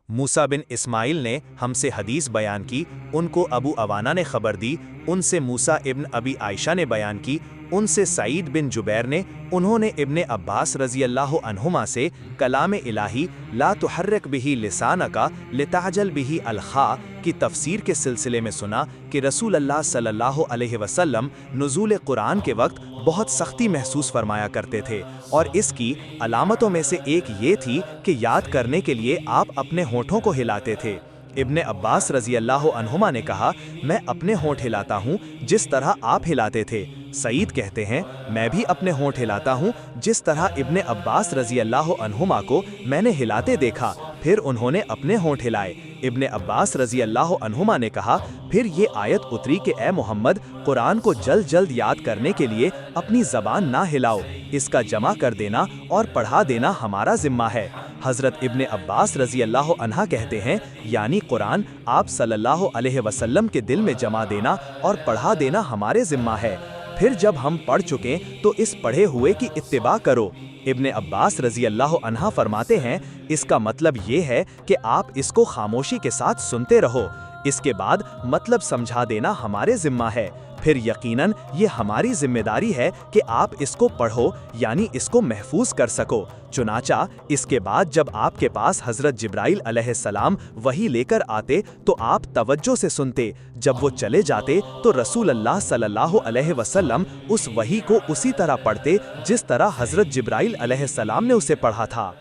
موسیٰ بن اسماعیل نے ہم سے حدیث بیان کی، ان کو ابو عوانہ نے خبر دی، ان سے موسیٰ ابن ابی عائشہ نے بیان کی، ان سے سعید بن جبیر نے، انہوں نے ابن عباس رضی اللہ عنہما سے کلام الہی لا تحرک بہ لسانک لتعجل بہ الخاء کی تفسیر کے سلسلے میں سنا کہ رسول اللہ صلی اللہ علیہ وسلم نزول قرآن کے وقت بہت سختی محسوس فرمایا کرتے تھے، اور اس کی علامتوں میں سے ایک یہ تھی کہ یاد کرنے کے لیے آپ اپنے ہونٹوں کو ہلاتے تھے۔ ابن عباس رضی اللہ عنہما نے کہا، میں اپنے ہونٹ ہلاتا ہوں جس طرح آپ ہلاتے تھے۔ سعید کہتے ہیں، میں بھی اپنے ہونٹ ہلاتا ہوں جس طرح ابن عباس رضی اللہ عنہما کو میں نے ہلاتے دیکھا، پھر انہوں نے اپنے ہونٹ ہلائے۔ ابن عباس رضی اللہ عنہما نے کہا، پھر یہ آیت اتری کہ اے محمد، قرآن کو جلد جلد یاد کرنے کے لیے اپنی زبان نہ ہلاؤ، اس کا جمع کر دینا اور پڑھا دینا ہمارا ذمہ ہے۔ حضرت ابن عباس رضی اللہ عنہ کہتے ہیں، یعنی قرآن آپ صلی اللہ علیہ وسلم کے دل میں جمع دینا اور پڑھا دینا ہمارے ذمہ ہے، پھر جب ہم پڑھ چکیں تو اس پڑھے ہوئے کی اتباع کرو۔ ابن عباس رضی اللہ عنہ فرماتے ہیں، اس کا مطلب یہ ہے کہ آپ اس کو خاموشی کے ساتھ سنتے رہو، اس کے بعد مطلب سمجھا دینا ہمارے ذمہ ہے، پھر یقیناً یہ ہماری ذمہ داری ہے کہ آپ اس کو پڑھو، یعنی اس کو محفوظ کر سکو۔ چنانچہ اس کے بعد جب آپ کے پاس حضرت جبرائیل علیہ السلام وحی لے کر آتے تو آپ توجہ سے سنتے، جب وہ چلے جاتے تو رسول اللہ صلی اللہ علیہ وسلم اس وحی کو اسی طرح پڑھتے جس طرح حضرت جبرائیل علیہ السلام نے اسے پڑھا تھا۔